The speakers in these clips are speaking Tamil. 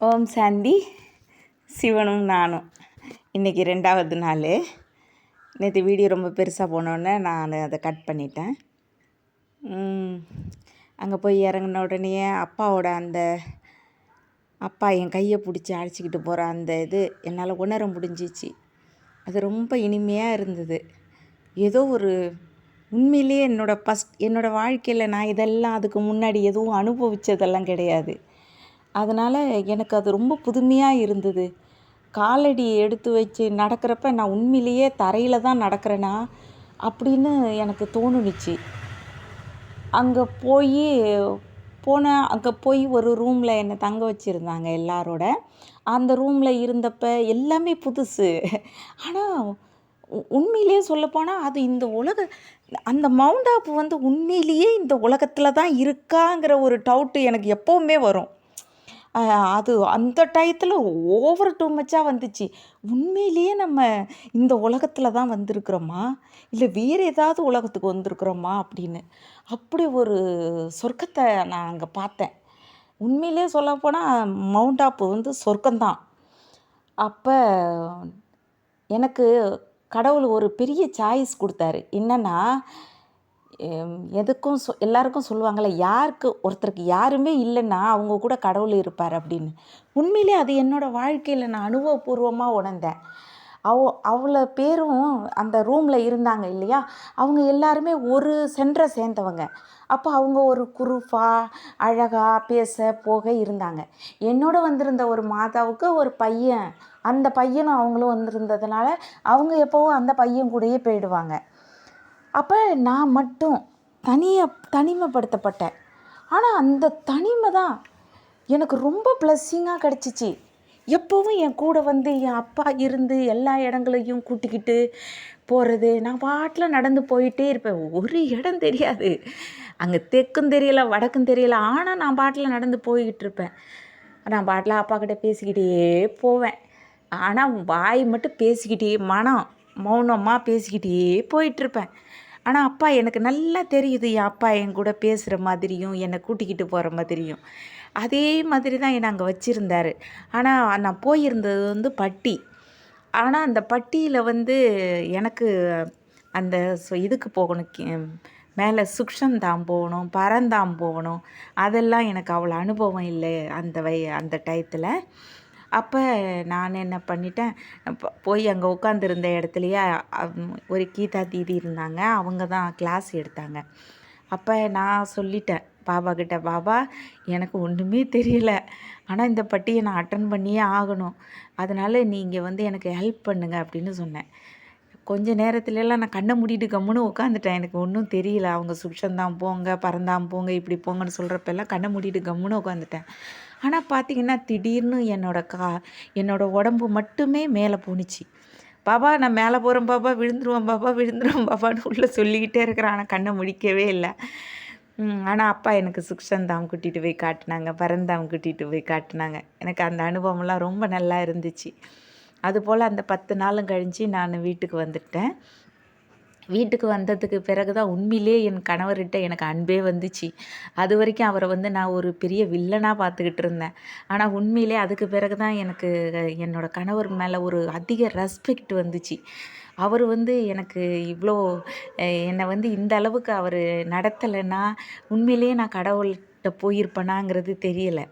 ஓம் சாந்தி. சிவனும் நானும் இன்றைக்கி 2வது நாள். நேற்று வீடியோ ரொம்ப பெருசாக போனோடனே நான் அதை கட் பண்ணிட்டேன். அங்கே போய் இறங்கின உடனே அப்பாவோட அப்பா என் கையை பிடிச்சி அழைச்சிக்கிட்டு போகிற அந்த இது என்னால் உணர முடிஞ்சிச்சு. அது ரொம்ப இனிமையாக இருந்தது. ஏதோ ஒரு உண்மையிலேயே என்னோடய வாழ்க்கையில் நான் இதெல்லாம் அதுக்கு முன்னாடி எதுவும் அனுபவித்ததெல்லாம் கிடையாது. அதனால் எனக்கு அது ரொம்ப புதுமையாக இருந்தது. காலடி எடுத்து வச்சு நடக்கிறப்ப நான் உண்மையிலேயே தரையில் தான் நடக்கிறேனா அப்படின்னு எனக்கு தோணுச்சு. அங்கே போய் ஒரு ரூமில் என்னை தங்க வச்சுருந்தாங்க எல்லாரோட. அந்த ரூமில் இருந்தப்ப எல்லாமே புதுசு. ஆனால் உண்மையிலேயே சொல்லப்போனால் அது அந்த மவுண்ட் ஆப்பு உண்மையிலேயே இந்த உலகத்தில் தான் இருக்காங்கிற ஒரு டவுட்டு எனக்கு எப்போவுமே வரும். அது அந்த டயத்தில் ஓவர் டூ மச்சாக வந்துச்சு. உண்மையிலேயே நம்ம இந்த உலகத்தில் தான் வந்திருக்கிறோமா, இல்லை வேறு ஏதாவது உலகத்துக்கு வந்திருக்கிறோமா அப்படின்னு. அப்படி ஒரு சொர்க்கத்தை நான் அங்கே பார்த்தேன். உண்மையிலே சொல்லப்போனால் மவுண்ட் ஆப்பு சொர்க்கம்தான். அப்போ எனக்கு கடவுள் ஒரு பெரிய சாய்ஸ் கொடுத்தாரு. என்னென்னா, எதுக்கும் எல்லாருக்கும் சொல்லுவாங்கள்ல, ஒருத்தருக்கு யாருமே இல்லைன்னா அவங்க கூட கடவுள் இருப்பார் அப்படின்னு. உண்மையிலே அது என்னோடய வாழ்க்கையில் நான் அனுபவபூர்வமாக உணர்ந்தேன். அவ்வளோ பேரும் அந்த ரூமில் இருந்தாங்க இல்லையா, அவங்க எல்லாருமே ஒரு சென்டரை சேர்ந்தவங்க. அப்போ அவங்க ஒரு குரூப்பாக அழகாக பேச போக இருந்தாங்க. என்னோட வந்திருந்த ஒரு மாதாவுக்கு ஒரு பையன், அந்த பையனும் அவங்களும் வந்திருந்ததுனால அவங்க எப்போவும் அந்த பையன் கூடயே போயிடுவாங்க. அப்போ நான் மட்டும் தனிமைப்படுத்தப்பட்டேன். ஆனால் அந்த தனிமை தான் எனக்கு ரொம்ப ப்ளஸ்ஸிங்காக கிடச்சிச்சு. எப்போவும் என் கூட என் அப்பா இருந்து எல்லா இடங்களையும் கூட்டிக்கிட்டு போகிறது. நான் பாட்டில் நடந்து போயிட்டே இருப்பேன். ஒரு இடம் தெரியாது, அங்கே தெற்கும் தெரியலை வடக்கும் தெரியலை. ஆனால் நான் பாட்டில் நடந்து போய்கிட்டு இருப்பேன். நான் பாட்டில் அப்பா கிட்ட பேசிக்கிட்டே போவேன். ஆனால் வாய் மட்டும் பேசிக்கிட்டே, மௌனமாக பேசிக்கிட்டே போயிட்டுருப்பேன். ஆனால் அப்பா எனக்கு நல்லா தெரியுது, என் அப்பா என் கூட பேசுகிற மாதிரியும் என்னை கூட்டிக்கிட்டு போகிற மாதிரியும். அதே மாதிரி தான் என்னை அங்கே வச்சுருந்தார். ஆனால் நான் போயிருந்தது பட்டி. ஆனால் அந்த பட்டியில் எனக்கு அந்த இதுக்கு போகணும், மேலே சுக்ஷந்தாம் போகணும், பரந்தாம் போகணும். அதெல்லாம் எனக்கு அவ்வளோ அனுபவம் இல்லை அந்த டயத்தில். அப்போ நான் என்ன பண்ணிட்டேன், போய் அங்கே உட்காந்துருந்த இடத்துலையே ஒரு கீதா தீதி இருந்தாங்க. அவங்க தான் கிளாஸ் எடுத்தாங்க. அப்போ நான் சொல்லிட்டேன் பாபாக்கிட்ட, பாபா எனக்கு ஒன்றுமே தெரியல, ஆனால் இந்த பட்டியை நான் அட்டன் பண்ணியே ஆகணும், அதனால் நீங்கள் எனக்கு ஹெல்ப் பண்ணுங்க அப்படின்னு சொன்னேன். கொஞ்ச நேரத்துலலாம் நான் கண்ணை மூடிட்டு கம்முன்னு உட்காந்துட்டேன். எனக்கு ஒன்றும் தெரியல. அவங்க சுக்ஷந்தாம் போங்க, பறந்தாம் போங்க, இப்படி போங்கன்னு சொல்கிறப்பெல்லாம் கண்ணை மூடிட்டு கம்முன்னு உட்காந்துட்டேன். ஆனால் பார்த்திங்கன்னா திடீர்னு என்னோடய உடம்பு மட்டுமே மேலே போணுச்சு. பாபா நான் மேலே போகிறேன் பாபா, விழுந்துருவேன் பாபான்னு உள்ளே சொல்லிக்கிட்டே இருக்கிறேன். ஆனால் கண்ணை முடிக்கவே இல்லை. ஆனால் அப்பா எனக்கு சுக்ஷந்தாம் கூட்டிகிட்டு போய் காட்டினாங்க, பரந்தாம் கூட்டிகிட்டு போய் காட்டினாங்க. எனக்கு அந்த அனுபவம்லாம் ரொம்ப நல்லா இருந்துச்சு. அதுபோல் அந்த 10 நாளும் கழித்து நான் வீட்டுக்கு வந்துட்டேன். வீட்டுக்கு வந்ததுக்கு பிறகு தான் உண்மையிலே என் கணவர்கிட்ட எனக்கு அன்பே வந்துச்சு. அது வரைக்கும் அவரை நான் ஒரு பெரிய வில்லனாக பார்த்துக்கிட்டு இருந்தேன். ஆனால் உண்மையிலே அதுக்கு பிறகு தான் எனக்கு என்னோடய கணவர் மேலே ஒரு அதிக ரெஸ்பெக்ட் வந்துச்சு. அவர் எனக்கு இவ்வளோ என்னை இந்த அளவுக்கு அவர் நடத்தலைன்னா உண்மையிலேயே நான் கடவுள்கிட்ட போயிருப்பேனாங்கிறது தெரியலை.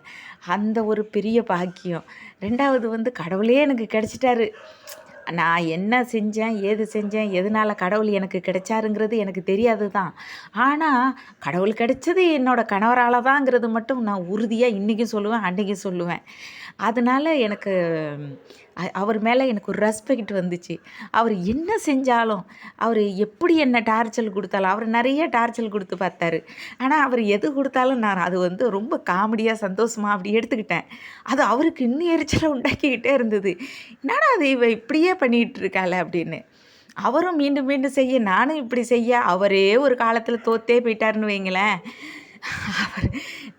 அந்த ஒரு பெரிய பாக்கியம். 2வது கடவுளே எனக்கு கிடச்சிட்டாரு. நான் என்ன செஞ்சேன், ஏது செஞ்சேன், எதனால் கடவுள் எனக்கு கிடைச்சாருங்கிறது எனக்கு தெரியாது தான். ஆனால் கடவுள் கிடைச்சது என்னோடய கணவரால் தாங்கிறது மட்டும் நான் உறுதியாக இன்றைக்கும் சொல்லுவேன், அன்றைக்கும் சொல்லுவேன். அதனால் எனக்கு அவர் மேலே எனக்கு ஒரு ரெஸ்பெக்ட் வந்துச்சு. அவர் என்ன செஞ்சாலும், அவர் எப்படி என்ன டார்ச்சல் கொடுத்தாலும், அவர் நிறைய டார்ச்சல் கொடுத்து பார்த்தாரு. ஆனால் அவர் எது கொடுத்தாலும் நான் அது ரொம்ப காமெடியாக சந்தோஷமாக அப்படி எடுத்துக்கிட்டேன். அது அவருக்கு இன்னும் எரிச்சலை உண்டாக்கிக்கிட்டே இருந்தது. என்னடா அது இப்படியே பண்ணிகிட்டு இருக்காள அப்படின்னு. அவரும் மீண்டும் மீண்டும் செய்ய, நானும் இப்படி செய்ய, அவரே ஒரு காலத்தில் தோத்தே போயிட்டாருன்னு வைங்களேன்.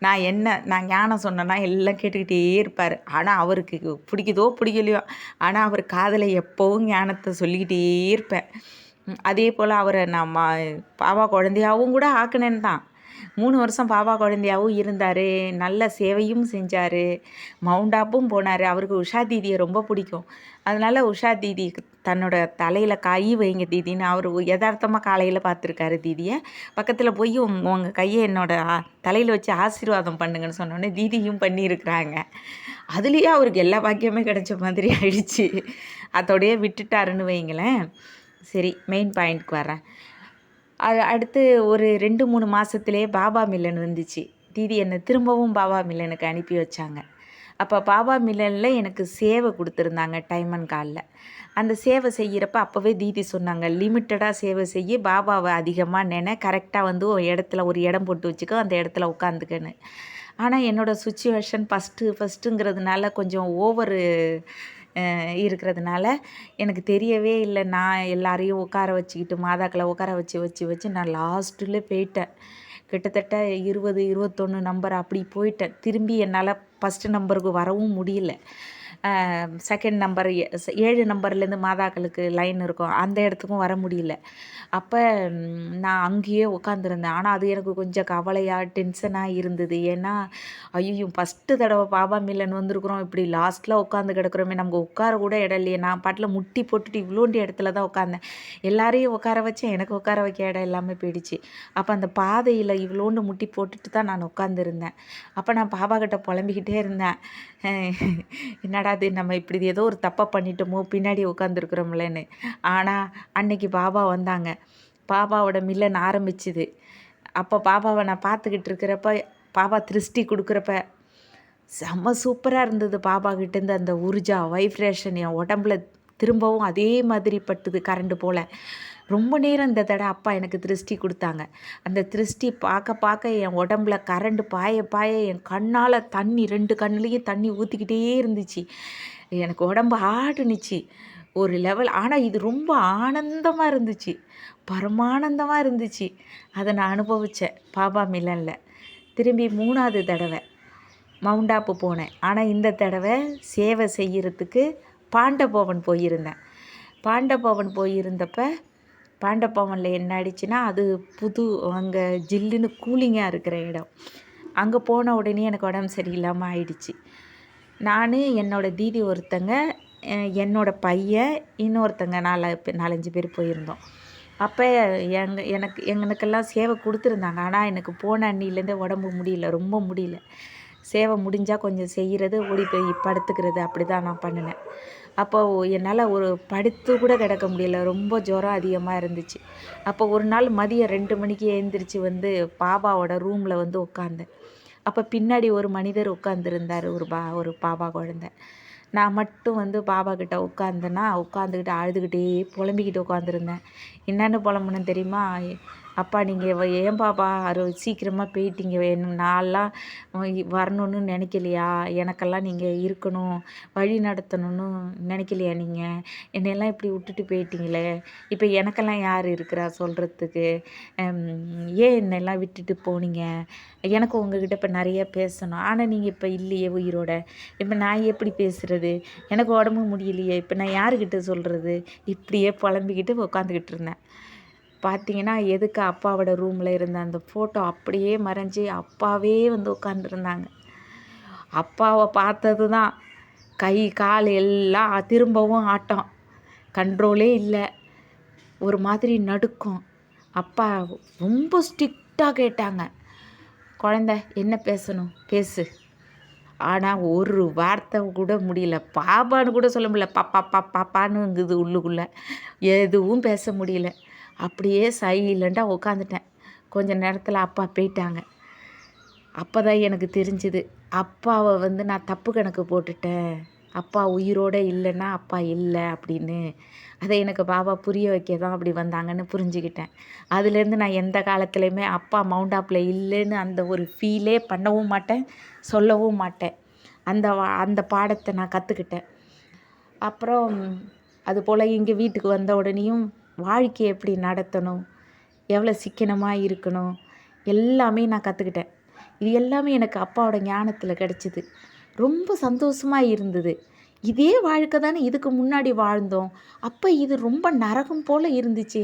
நான் ஞானம் சொன்னேன்னா எல்லாம் கேட்டுக்கிட்டே இருப்பார். ஆனால் அவருக்கு பிடிக்குதோ பிடிக்கலையோ, ஆனால் அவர் காதில் எப்போவும் ஞானத்தை சொல்லிக்கிட்டே இருப்பேன். அதே போல் அவரை நான் பாபா குழந்தையாகவும் கூட ஆக்கினேன்னு தான். 3 வருஷம் பாபா குழந்தையாவும் இருந்தார். நல்ல சேவையும் செஞ்சார். மவுண்ட் ஆப்பும் போனார். அவருக்கு உஷா தீதியை ரொம்ப பிடிக்கும். அதனால் உஷா தீதி தன்னோட தலையில் கை வைங்க தீதின்னு அவர் யதார்த்தமாக காலையில் பார்த்துருக்காரு தீதியை. பக்கத்தில் போய் உங்கள் கையை என்னோட தலையில் வச்சு ஆசீர்வாதம் பண்ணுங்கன்னு சொன்னோடனே தீதியும் பண்ணியிருக்கிறாங்க. அதுலேயே அவருக்கு எல்லா பாக்கியமே கிடைச்ச மாதிரி ஆயிடுச்சு. அதோடையே விட்டுட்டாருன்னு வைங்களேன். சரி, மெயின் பாயிண்ட்க்கு வரேன். அடுத்து ஒரு 2-3 மாதத்துலேயே பாபா மில்லன் வந்துச்சு. தீதி என்னை திரும்பவும் பாபா மில்லனுக்கு அனுப்பி வச்சாங்க. அப்போ பாபா மில்லனில் எனக்கு சேவை கொடுத்துருந்தாங்க டைம் அண்ட் காலில். அந்த சேவை செய்கிறப்ப அப்போவே தீதி சொன்னாங்க, லிமிட்டடாக சேவை செய்ய, பாபாவை அதிகமாக கரெக்டாக வந்து ஒரு இடம் போட்டு வச்சுக்கோ, அந்த இடத்துல உட்காந்துக்கன்னு. ஆனால் என்னோடய சுச்சுவேஷன் ஃபஸ்ட்டுங்கிறதுனால கொஞ்சம் ஓவரு இருக்கிறதுனால எனக்கு தெரியவே இல்லை. நான் எல்லாரையும் உட்கார வச்சுக்கிட்டு மாதாக்களை உட்கார வச்சு நான் லாஸ்ட்டில் போயிட்டேன். கிட்டத்தட்ட 20-21 நம்பர் அப்படி போயிட்டேன். திரும்பி என்னால் ஃபஸ்ட்டு நம்பருக்கு வரவும் முடியல. செகண்ட் நம்பர் 7 நம்பர்லேருந்து மாதாக்களுக்கு லைன் இருக்கும், அந்த இடத்துக்கும் வர முடியல. அப்போ நான் அங்கேயே உட்காந்துருந்தேன். ஆனால் அது எனக்கு கொஞ்சம் கவலையாக டென்ஷனாக இருந்தது. ஏன்னா ஐயோ, ஃபஸ்ட்டு தடவை பாபா மில்லன் வந்திருக்குறோம், இப்படி லாஸ்ட்டில் உட்காந்து கிடக்குறோமே, நமக்கு உட்கார கூட இடம் இல்லையே. நான் பாட்டில் முட்டி போட்டுட்டு இவ்வளோண்டி இடத்துல தான் உட்காந்தேன். எல்லாரையும் உட்கார வச்சேன், எனக்கு உட்கார வைக்க இடம் எல்லாமே போயிடுச்சு. அப்போ அந்த பாதையில் இவ்வளோண்டு முட்டி போட்டுட்டு தான் நான் உட்காந்துருந்தேன். அப்போ நான் பாபா கிட்ட புலம்பிக்கிட்டே இருந்தேன், என்னடா அது, நம்ம இப்படி ஏதோ ஒரு தப்பை பண்ணிட்டோமோ, பின்னாடி உட்காந்துருக்குறோம்லன்னு. ஆனால் அன்னைக்கு பாபா வந்தாங்க. பாபாவோட மில்லன் ஆரம்பிச்சுது. அப்போ பாபாவை நான் பார்த்துக்கிட்டு இருக்கிறப்ப, பாபா திருஷ்டி கொடுக்குறப்ப செம்ம சூப்பராக இருந்தது. பாபா கிட்டேருந்து அந்த உர்ஜா வைப்ரேஷன் என் உடம்புல திரும்பவும் அதே மாதிரி பட்டுது, கரண்டு போல். ரொம்ப நேரம் இந்த தடவை அப்பா எனக்கு திருஷ்டி கொடுத்தாங்க. அந்த திருஷ்டி பார்க்க என் உடம்புல கரண்டு பாய என் கண்ணால் தண்ணி 2 கண்ணுலேயும் தண்ணி ஊற்றிக்கிட்டே இருந்துச்சு. எனக்கு உடம்பு ஆடுனுச்சு ஒரு லெவல். ஆனால் இது ரொம்ப ஆனந்தமாக இருந்துச்சு, பரமானந்தமாக இருந்துச்சு. அதை நான் அனுபவித்தேன் பாபா மில்லனில். திரும்பி 3வது தடவை மவுண்ட் ஆப்பு போனேன். ஆனால் இந்த தடவை சேவை செய்கிறதுக்கு பாண்டபவன் போயிருந்தேன். பாண்டபவன் போயிருந்தப்ப பாண்டபவனில் என்ன ஆயிடுச்சுன்னா, அது புது, அங்கே ஜில்லுன்னு கூலிங்காக இருக்கிற இடம். அங்கே போன உடனே எனக்கு உடம்பு சரியில்லாமல் ஆயிடுச்சு. நான், என்னோடய தீதி ஒருத்தங்க, என்னோடய பையன், இன்னொருத்தங்க 4-5 பேர் போயிருந்தோம். அப்போ எனக்கெல்லாம் சேவை கொடுத்துருந்தாங்க. ஆனால் எனக்கு போன அன்னிலேருந்தே உடம்பு முடியல, ரொம்ப முடியல. சேவை முடிஞ்சால் கொஞ்சம் செய்கிறது, ஓடி போய் படுத்துக்கிறது, அப்படி தான் நான் பண்ணினேன். அப்போது என்னால் ஒரு படுத்து கூட கிடக்க முடியல, ரொம்ப ஜுரம் அதிகமாக இருந்துச்சு. அப்போ ஒரு நாள் மதியம் 2 மணிக்கு எழுந்திரிச்சு வந்து பாபாவோட ரூமில் வந்து உட்காந்தேன். அப்போ பின்னாடி ஒரு மனிதர் உட்காந்துருந்தார், ஒரு பாபா குழந்தை. நான் மட்டும் வந்து பாபா கிட்ட உட்காந்துக்கிட்டு அழுதுகிட்டே புலம்பிக்கிட்டு உட்காந்துருந்தேன். என்னென்னு புலம்புனேன்னு தெரியுமா? அப்பா, நீங்கள் ஏன் பாப்பா சீக்கிரமாக போயிட்டீங்க, நான்லாம் வரணும்னு நினைக்கலையா? எனக்கெல்லாம் நீங்கள் இருக்கணும், வழி நடத்தணும்னு நினைக்கலையா? நீங்கள் என்னையெல்லாம் இப்படி விட்டுட்டு போயிட்டீங்களே, இப்போ எனக்கெல்லாம் யார் இருக்கிறா சொல்கிறதுக்கு? ஏன் என்னெல்லாம் விட்டுட்டு போனீங்க? எனக்கு உங்ககிட்ட இப்போ நிறைய பேசணும், ஆனால் நீங்கள் இப்போ இல்லையே உயிரோட, இப்போ நான் எப்படி பேசுகிறது? எனக்கு உடம்பு முடியலையே, இப்போ நான் யாருக்கிட்ட சொல்கிறது? இப்படியே புலம்பிக்கிட்டு உட்காந்துக்கிட்டு இருந்தேன். பார்த்தீங்கன்னா, எதுக்கு அப்பாவோட ரூமில் இருந்த அந்த ஃபோட்டோ அப்படியே மறைஞ்சி அப்பாவே வந்து உட்காந்துருந்தாங்க. அப்பாவை பார்த்தது தான் கை கால் எல்லாம் திரும்பவும் ஆட்டம், கண்ட்ரோலே இல்லை, ஒரு மாதிரி நடுக்கம். அப்பா ரொம்ப ஸ்ட்ரிக்டாக கேட்டாங்க, குழந்தை என்ன பேசணும் பேசு. ஆனால் ஒரு வார்த்தை கூட முடியல, பாப்பான்னு கூட சொல்ல முடியல, பாப்பானுங்குது உள்ளுக்குள்ளே, எதுவும் பேச முடியல. அப்படியே சைலண்டாக உட்காந்துட்டேன். கொஞ்ச நேரத்தில் அப்பா போயிட்டாங்க. அப்போ தான் எனக்கு தெரிஞ்சுது, அப்பாவை வந்து நான் தப்பு கணக்கு போட்டுட்டேன். அப்பா உயிரோடு இல்லைன்னா அப்பா இல்லை அப்படின்னு. அதை எனக்கு பாபா புரிய வைக்க தான் அப்படி வந்தாங்கன்னு புரிஞ்சுக்கிட்டேன். அதுலேருந்து நான் எந்த காலத்துலேயுமே அப்பா மவுண்ட் ஆப்பில் இல்லைன்னு அந்த ஒரு ஃபீலே பண்ணவும் மாட்டேன், சொல்லவும் மாட்டேன். அந்த பாடத்தை நான் கற்றுக்கிட்டேன். அப்புறம் அதுபோல் இங்கே வீட்டுக்கு வந்த உடனேயும் வாழ்க்கையை எப்படி நடத்தணும், எவ்வளோ சிக்கனமாக இருக்கணும், எல்லாமே நான் கற்றுக்கிட்டேன். இது எல்லாமே எனக்கு அப்பாவோட ஞானத்தில் கிடச்சிது. ரொம்ப சந்தோஷமாக இருந்தது. இதே வாழ்க்கை தானே இதுக்கு முன்னாடி வாழ்ந்தோம். அப்போ இது ரொம்ப நரகம் போல் இருந்துச்சு.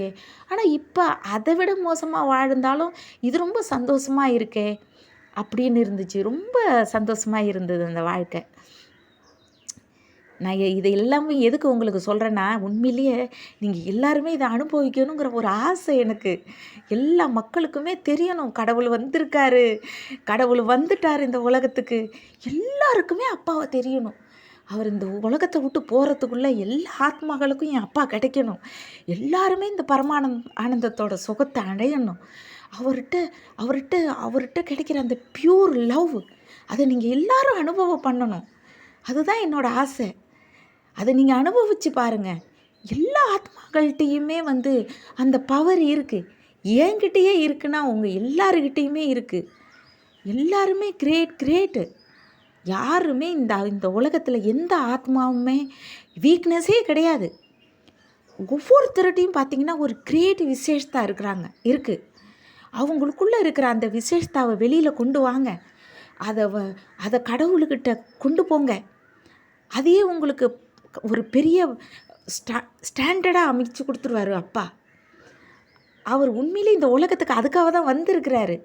ஆனால் இப்போ அதை விட மோசமாக வாழ்ந்தாலும் இது ரொம்ப சந்தோஷமாக இருக்கே அப்படின்னு இருந்துச்சு. ரொம்ப சந்தோஷமாக இருந்தது அந்த வாழ்க்கை. நான் இது எல்லாமே எதுக்கு உங்களுக்கு சொல்கிறேன்னா, உண்மையிலேயே நீங்கள் எல்லாருமே இதை அனுபவிக்கணுங்கிற ஒரு ஆசை எனக்கு. எல்லா மக்களுக்குமே தெரியணும், கடவுள் வந்திருக்காரு, கடவுள் வந்துட்டார் இந்த உலகத்துக்கு. எல்லாருக்குமே அப்பாவை தெரியணும். அவர் இந்த உலகத்தை விட்டு போகிறதுக்குள்ளே எல்லா ஆத்மாக்களுக்கும் என் அப்பா கிடைக்கணும். எல்லாருமே இந்த ஆனந்தத்தோட சுகத்தை அடையணும். அவர்கிட்ட அவர்கிட்ட அவர்கிட்ட கிடைக்கிற அந்த பியூர் லவ், அதை நீங்கள் எல்லாரும் அனுபவம் பண்ணணும். அதுதான் என்னோடய ஆசை. அதை நீங்கள் அனுபவித்து பாருங்கள். எல்லா ஆத்மாக்கள்கிட்டையுமே அந்த பவர் இருக்குது. என்கிட்டயே இருக்குன்னா உங்கள் எல்லாருக்கிட்டேயுமே இருக்குது. எல்லாருமே கிரேட்டு. யாருமே இந்த உலகத்தில் எந்த ஆத்மாவுமே வீக்னஸே கிடையாது. ஒவ்வொருத்தருட்டையும் பார்த்திங்கன்னா ஒரு கிரியேட் விசேஷத்தா இருக்குது. அவங்களுக்குள்ளே இருக்கிற அந்த விசேஷத்தாவை வெளியில் கொண்டு வாங்க. அதை கடவுள்கிட்ட கொண்டு போங்க. அதையே உங்களுக்கு ஒரு பெரிய ஸ்டாண்டர்டாக அமைச்சு கொடுத்துருவாரு அப்பா. அவர் உண்மையிலே இந்த உலகத்துக்கு அதுக்காக தான் வந்திருக்கிறாரு.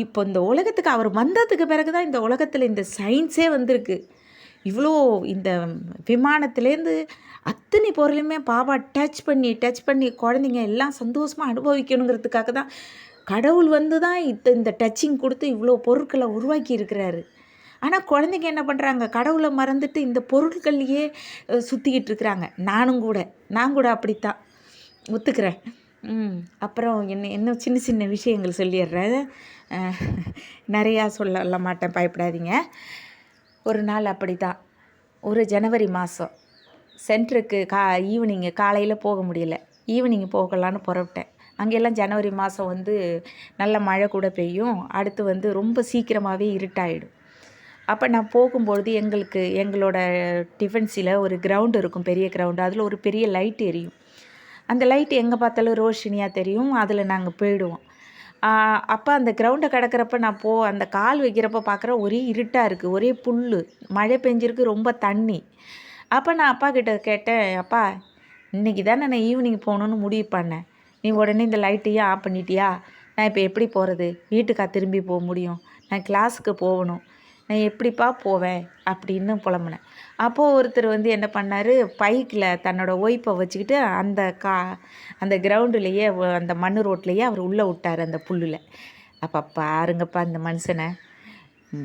இப்போ இந்த உலகத்துக்கு அவர் வந்ததுக்கு பிறகு தான் இந்த உலகத்தில் இந்த சயின்ஸே வந்திருக்கு. இவ்வளோ இந்த விமானத்துலேருந்து அத்தனை பொருளையுமே பாபா டச் பண்ணி குழந்தைங்க எல்லாம் சந்தோஷமாக அனுபவிக்கணுங்கிறதுக்காக தான் கடவுள் தான் இந்த டச்சிங் கொடுத்து இவ்வளோ பொருட்களை உருவாக்கி இருக்கிறாரு. ஆனால் குழந்தைங்க என்ன பண்ணுறாங்க, கடவுளை மறந்துட்டு இந்த பொருட்கள்லையே சுற்றிக்கிட்டு இருக்கிறாங்க. நான் கூட அப்படித்தான் ஒத்துக்கிறேன். அப்புறம் இன்னும் சின்ன விஷயங்கள் சொல்லிடுறேன். நிறையா சொல்ல மாட்டேன், பயப்படாதீங்க. ஒரு நாள் அப்படி தான், ஒரு ஜனவரி மாதம் சென்டருக்கு ஈவினிங்கு காலையில் போக முடியல, ஈவினிங் போகலான்னு புறப்பட்டேன். அங்கெல்லாம் ஜனவரி மாதம் நல்ல மழை கூட பெய்யும். அடுத்து ரொம்ப சீக்கிரமாகவே இருட்டாயிடும். அப்போ நான் போகும்பொழுது எங்களோட டிஃபென்ஸில் ஒரு கிரவுண்டு இருக்கும், பெரிய கிரவுண்டு. அதில் ஒரு பெரிய லைட் எரியும். அந்த லைட் எங்கே பார்த்தாலும் ரோஷினியாக தெரியும். அதில் நாங்கள் போயிடுவோம். அப்போ அந்த கிரவுண்டை கிடக்கிறப்ப நான் அந்த கால் வைக்கிறப்ப பார்க்குறேன், ஒரே இருட்டாக இருக்குது, ஒரே புல், மழை பெஞ்சிருக்கு, ரொம்ப தண்ணி. அப்போ நான் அப்பா கிட்ட கேட்டேன், அப்பா இன்றைக்கி தானே நான் ஈவினிங் போகணுன்னு முடிவு பண்ணேன், நீ உடனே இந்த லைட்டையும் ஆஃப் பண்ணிட்டியா? நான் இப்போ எப்படி போகிறது? வீட்டுக்கா திரும்பி போக முடியும்? நான் கிளாஸுக்கு போகணும், நான் எப்படிப்பா போவேன் அப்படின்னு புலம்புனேன். அப்போது ஒருத்தர் என்ன பண்ணார், பைக்கில் தன்னோட ஒய்ஃபை வச்சுக்கிட்டு அந்த கிரவுண்டுலேயே அந்த மண் ரோட்லேயே அவர் உள்ளே விட்டார் அந்த புல்லில். அப்போ பாருங்கப்பா அந்த மனுஷனை,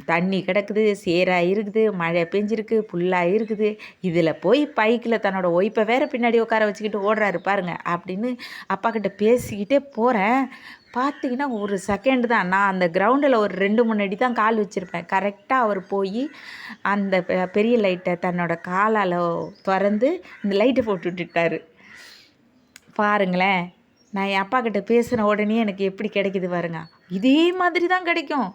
தண்ணி கிடக்குது, சேராக இருக்குது, மழை பெஞ்சிருக்கு, புல்லாக இருக்குது, இதில் போய் பைக்கில் தன்னோட ஒய்ஃபை வேறு பின்னாடி உட்கார வச்சுக்கிட்டு ஓடுறாரு பாருங்க அப்படின்னு அப்பா கிட்ட பேசிக்கிட்டே போகிறேன். பார்த்திங்கன்னா ஒரு செகண்டு தான், நான் அந்த கிரவுண்டில் ஒரு 2-3 அடி தான் கால் வச்சுருப்பேன். கரெக்டாக அவர் போய் அந்த பெரிய லைட்டை தன்னோட காலால் திறந்து இந்த லைட்டை போட்டு விட்டுட்டார். பாருங்களேன், நான் என் அப்பா கிட்ட பேசின உடனே எனக்கு எப்படி கிடைக்கிது பாருங்க. இதே மாதிரி தான் கிடைக்கும்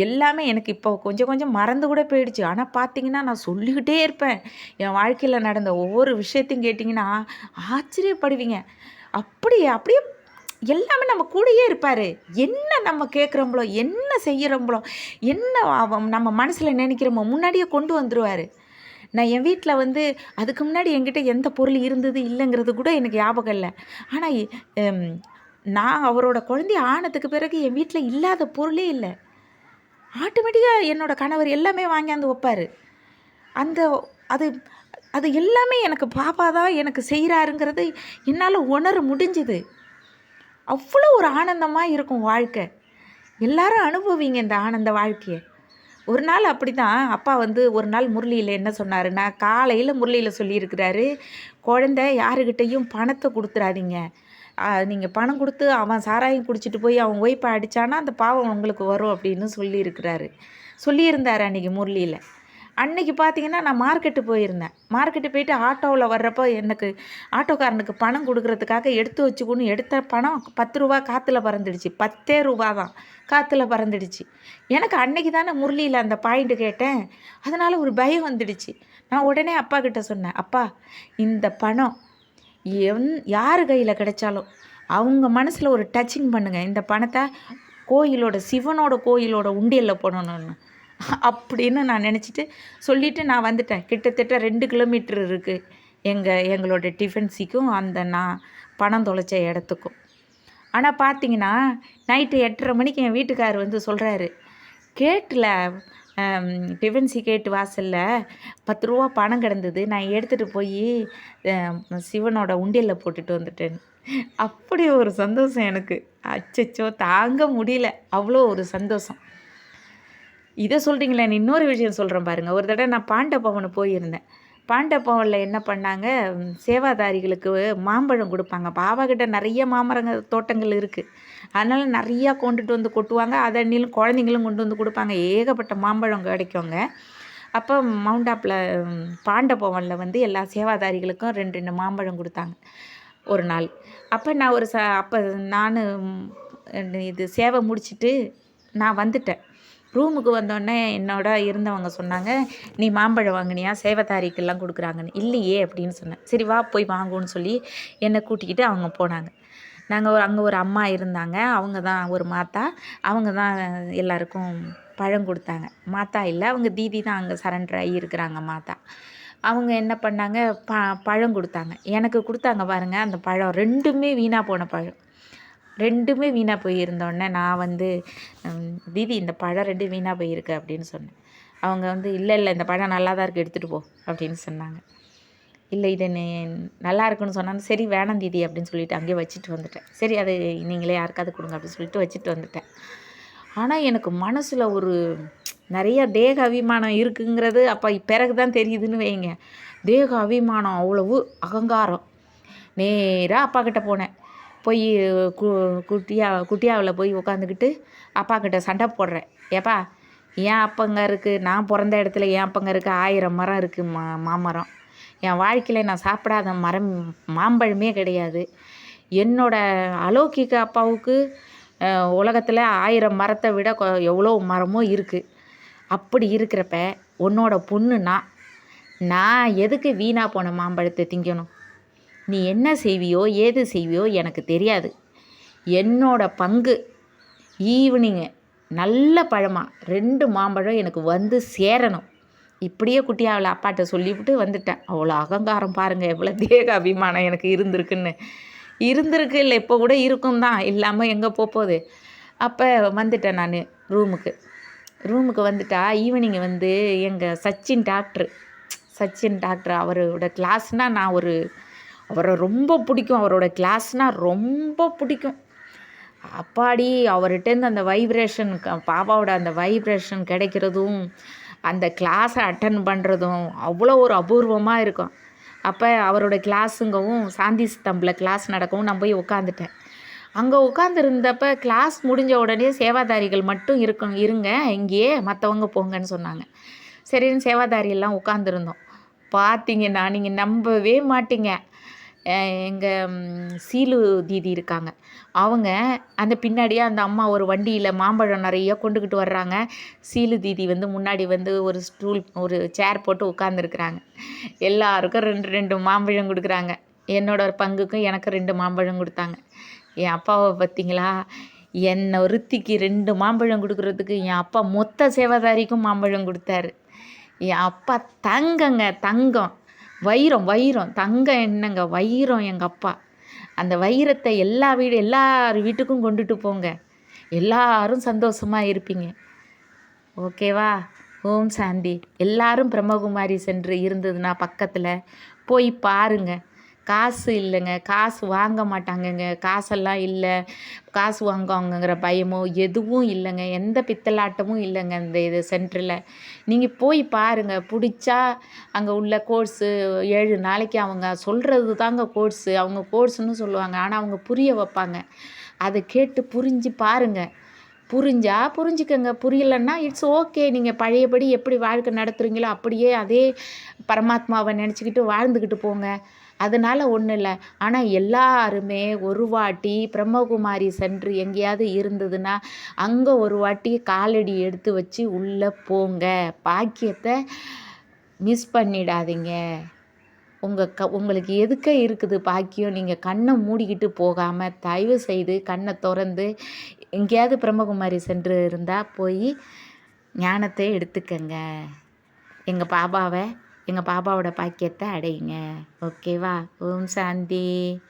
எல்லாமே. எனக்கு இப்போ கொஞ்சம் மறந்து கூட போயிடுச்சு. ஆனால் பார்த்திங்கன்னா நான் சொல்லிக்கிட்டே இருப்பேன். என் வாழ்க்கையில் நடந்த ஒவ்வொரு விஷயத்தையும் கேட்டிங்கன்னா ஆச்சரியப்படுவீங்க. அப்படியே எல்லாமே நம்ம கூடயே இருப்பார். என்ன நம்ம கேட்குறோம்பளோ, என்ன செய்கிறோம்பளோ, என்ன நம்ம மனசில் நினைக்கிறோமோ முன்னாடியே கொண்டு வந்துடுவார். நான் என் வீட்டில் அதுக்கு முன்னாடி என்கிட்ட எந்த பொருள் இருந்தது இல்லைங்கிறது கூட எனக்கு ஞாபகம் இல்லை. ஆனால் நான் அவரோட குழந்தை ஆனதுக்கு பிறகு என் வீட்டில் இல்லாத பொருளே இல்லை. ஆட்டோமேட்டிக்காக என்னோடய கணவர் எல்லாமே வாங்கியாந்து வைப்பார். அது எல்லாமே எனக்கு பாப்பா தான் எனக்கு செய்கிறாருங்கிறது என்னால் உணர முடிஞ்சுது. அவ்வளோ ஒரு ஆனந்தமாக இருக்கும் வாழ்க்கை. எல்லாரும் அனுபவிங்க இந்த ஆனந்த வாழ்க்கையை. ஒரு நாள் அப்படி தான் அப்பா ஒரு நாள் முரளியில் என்ன சொன்னாருன்னா, காலையில் முரளியில் சொல்லியிருக்கிறாரு, குழந்தை யாருக்கிட்டையும் பணத்தை கொடுத்துறாதீங்க, நீங்கள் பணம் கொடுத்து அவன் சாராயம் குடிச்சிட்டு போய் அவன் ஒய்ஃபை அடித்தானா அந்த பாவம் உங்களுக்கு வரும் அப்படின்னு சொல்லியிருந்தார் அன்றைக்கி முரளியில். அன்றைக்கி பார்த்திங்கன்னா நான் மார்க்கெட்டு போயிட்டு ஆட்டோவில் வர்றப்போ எனக்கு ஆட்டோக்காரனுக்கு பணம் கொடுக்குறதுக்காக எடுத்து வச்சுக்கணும் எடுத்த பணம் 10 ரூபா காற்றுல பறந்துடுச்சு. 10 ரூபா தான் காற்றுல பறந்துடுச்சு. எனக்கு அன்றைக்கி தானே முரளியில் அந்த பாயிண்ட்டு கேட்டேன். அதனால் ஒரு பயம் வந்துடுச்சு. நான் உடனே அப்பா கிட்ட சொன்னேன், அப்பா இந்த பணம் யார் கையில் கிடைச்சாலும் அவங்க மனசில் ஒரு டச்சிங் பண்ணுங்கள், இந்த பணத்தை சிவனோட கோயிலோட உண்டியலில் போடணும்னு. அப்படின்னு நான் நினச்சிட்டு சொல்லிவிட்டு நான் வந்துட்டேன். கிட்டத்தட்ட 2 கிலோமீட்டர் இருக்குது எங்களோட டிஃபென்சிக்கும் அந்த நான் பணம் தொலைச்ச இடத்துக்கும். ஆனால் பார்த்தீங்கன்னா நைட்டு 8:30 மணிக்கு என் வீட்டுக்காரர் வந்து சொல்கிறாரு, கேட்டில் டிஃபென்சி கேட்டு வாசலில் 10 ரூபா பணம் கிடந்தது, நான் எடுத்துகிட்டு போய் சிவனோட உண்டியலில் போட்டுட்டு வந்துட்டேன். அப்படி ஒரு சந்தோஷம் எனக்கு. அச்சச்சோ தாங்க முடியல, அவ்வளோ ஒரு சந்தோஷம். இதை சொல்கிறீங்களே, இன்னொரு விஷயம் சொல்கிறேன் பாருங்கள். ஒரு தடவை நான் பாண்டபவன் போயிருந்தேன். பாண்டபவனில் என்ன பண்ணாங்க, சேவாதாரிகளுக்கு மாம்பழம் கொடுப்பாங்க. பாபாக்கிட்ட நிறைய மாமரங்கள் தோட்டங்கள் இருக்குது. அதனால் நிறையா கொண்டுட்டு வந்து கொட்டுவாங்க. அதன்னிலும் குழந்தைங்களும் கொண்டு வந்து கொடுப்பாங்க. ஏகப்பட்ட மாம்பழம் கிடைக்குங்க. அப்போ மவுண்ட் ஆப்பில் பாண்டபவனில் வந்து எல்லா சேவாதாரிகளுக்கும் 2 மாம்பழம் கொடுத்தாங்க ஒரு நாள். அப்போ நான் அப்போ நான் இது சேவை முடிச்சுட்டு நான் வந்துட்டேன். ரூமுக்கு வந்தோடனே என்னோட இருந்தவங்க சொன்னாங்க, நீ மாம்பழம் வாங்கினியா, சேவதாரிக்கெல்லாம் கொடுக்குறாங்கன்னு. இல்லையே அப்படின்னு சொன்னேன். சரி வா போய் வாங்குவோன்னு சொல்லி என்னை கூட்டிக்கிட்டு அவங்க போனாங்க. அங்கே ஒரு அம்மா இருந்தாங்க, அவங்க தான் ஒரு மாத்தா, அவங்க தான் எல்லாருக்கும் பழம் கொடுத்தாங்க. மாத்தா இல்லை, அவங்க தீதி தான் அங்கே சரண்டர் ஆகி இருக்கிறாங்க மாத்தா. அவங்க என்ன பண்ணாங்க, பழம் கொடுத்தாங்க. எனக்கு கொடுத்தாங்க பாருங்கள், அந்த பழம் 2மே வீணாக போன பழம். 2மே வீணாக போயிருந்தோடனே நான் வந்து, தீதி இந்த பழம் 2 வீணாக போயிருக்கு அப்படின்னு சொன்னேன். அவங்க வந்து இல்லை இந்த பழம் நல்லா தான் இருக்குது, எடுத்துகிட்டு போ அப்படின்னு சொன்னாங்க. இல்லை இது நல்லா இருக்குன்னு சொன்னாலும், சரி வேணாம் தீதி அப்படின்னு சொல்லிட்டு அங்கேயே வச்சுட்டு வந்துட்டேன். சரி அது நீங்களே யாருக்காவது கொடுங்க அப்படின்னு சொல்லிட்டு வச்சுட்டு வந்துட்டேன். ஆனால் எனக்கு மனசில் ஒரு நிறைய தேக அபிமானம் இருக்குங்கிறது அப்போ பிறகு தான் தெரியுதுன்னு வைங்க. தேக அபிமானம் அவ்வளவு அகங்காரம். நேராக அப்பா கிட்ட போனேன். போய் குட்டியாவில் போய் உட்காந்துக்கிட்டு அப்பா கிட்ட சண்டை போடுறேன். ஏப்பா ஏன் அப்பங்க இருக்குது, நான் பிறந்த இடத்துல ஏன் அப்பங்க இருக்குது, 1000 மரம் இருக்குது, மாமரம். என் வாழ்க்கையில் நான் சாப்பிடாத மரம் மாம்பழமே கிடையாது. என்னோடய அலௌகிக அப்பாவுக்கு உலகத்தில் 1000 மரத்தை விட எவ்வளோ மரமோ இருக்குது. அப்படி இருக்கிறப்ப உன்னோட பொண்ணு நான் எதுக்கு வீணாக போன மாம்பழத்தை திங்கணும்? நீ என்ன செய்வியோ ஏது செய்வியோ எனக்கு தெரியாது. என்னோட பங்கு ஈவினிங்கு நல்ல பழமாக 2 மாம்பழம் எனக்கு வந்து சேரணும். இப்படியே குட்டியாவில் அப்பாட்ட சொல்லிவிட்டு வந்துட்டேன். அவ்வளோ அகங்காரம் பாருங்கள், எவ்வளோ தேக அபிமானம் எனக்கு இருந்திருக்கு. இல்லை இப்போ கூட இருக்கும் தான், இல்லாமல் எங்கே போகுது. அப்போ வந்துட்டேன் நான் ரூமுக்கு வந்துட்டா ஈவினிங் வந்து எங்கள் சச்சின் டாக்டர் அவரோட கிளாஸ்னால் அவரை ரொம்ப பிடிக்கும். அவரோட கிளாஸ்னால் ரொம்ப பிடிக்கும். அப்பாடி அவர்கிட்டேருந்து அந்த வைப்ரேஷன், பாபாவோட அந்த வைப்ரேஷன் கிடைக்கிறதும் அந்த கிளாஸை அட்டன் பண்ணுறதும் அவ்வளோ ஒரு அபூர்வமாக இருக்கும். அப்போ அவரோட கிளாஸுங்கவும் சாந்தி ஸ்தம்பில் கிளாஸ் நடக்கவும் நான் போய் உட்காந்துட்டேன். அங்கே உட்காந்துருந்தப்போ கிளாஸ் முடிஞ்ச உடனே சேவாதாரிகள் மட்டும் இருங்க இங்கேயே, மற்றவங்க போங்கன்னு சொன்னாங்க. சரின்னு சேவாதாரியெல்லாம் உட்காந்துருந்தோம். பார்த்தீங்கன்னா நீங்கள் நம்பவே மாட்டீங்க, எங்கள் சீலு தீதி இருக்காங்க. அவங்க அந்த பின்னாடியே அந்த அம்மா ஒரு வண்டியில் மாம்பழம் நிறைய கொண்டுக்கிட்டு வர்றாங்க. சீலு தீதி வந்து முன்னாடி வந்து ஒரு சேர் போட்டு உட்காந்துருக்குறாங்க. எல்லாருக்கும் 2 மாம்பழம் கொடுக்குறாங்க. என்னோட பங்குக்கும் எனக்கு 2 மாம்பழம் கொடுத்தாங்க. என் அப்பாவை பார்த்தீங்களா, என்னை ஒருத்திக்கு 2 மாம்பழம் கொடுக்குறதுக்கு என் அப்பா மொத்த சேவாதாரிக்கும் மாம்பழம் கொடுத்தாரு. என் அப்பா தங்கம், வைரம், தங்கம் என்னங்க வைரம் எங்கள் அப்பா. அந்த வைரத்தை எல்லார் வீட்டுக்கும் கொண்டுட்டு போங்க, எல்லாரும் சந்தோஷமாக இருப்பீங்க. ஓகேவா? ஓம் சாந்தி. எல்லாரும் பிரம்மகுமாரி சென்று இருந்ததுன்னா பக்கத்தில் போய் பாருங்கள். காசு இல்லைங்க, காசு வாங்க மாட்டாங்கங்க, காசெல்லாம் இல்லை, காசு வாங்குவாங்கங்கிற பயமோ எதுவும் இல்லைங்க, எந்த பித்தலாட்டமும் இல்லைங்க இந்த சென்டரில். நீங்கள் போய் பாருங்கள், பிடிச்சா அங்கே உள்ள கோர்ஸு 7 நாளைக்கு அவங்க சொல்கிறது தாங்க கோர்ஸு. அவங்க கோர்ஸுன்னு சொல்லுவாங்க, ஆனால் அவங்க புரிய வைப்பாங்க. அதை கேட்டு புரிஞ்சு பாருங்கள். புரிஞ்சுக்கங்க, புரியலைன்னா இட்ஸ் ஓகே. நீங்கள் பழையபடி எப்படி வாழ்க்கை நடத்துகிறீங்களோ அப்படியே அதே பரமாத்மாவை நினச்சிக்கிட்டு வாழ்ந்துக்கிட்டு போங்க. அதனால் ஒன்றும் இல்லை. ஆனால் எல்லாருமே ஒரு வாட்டி பிரம்மகுமாரி சென்று எங்கேயாவது இருந்ததுன்னா அங்கே ஒரு வாட்டி காலடி எடுத்து வச்சு உள்ளே போங்க. பாக்கியத்தை மிஸ் பண்ணிடாதீங்க. உங்களுக்கு எதுக்க இருக்குது பாக்கியம்? நீங்கள் கண்ணை மூடிக்கிட்டு போகாமல் தயவு செய்து கண்ணை திறந்து எங்கேயாவது பிரம்மகுமாரி சென்று இருந்தால் போய் ஞானத்தை எடுத்துக்கங்க. எங்கள் பாபாவோட பாக்கியத்தை அடையுங்க. ஓகேவா? ஓம் சாந்தி.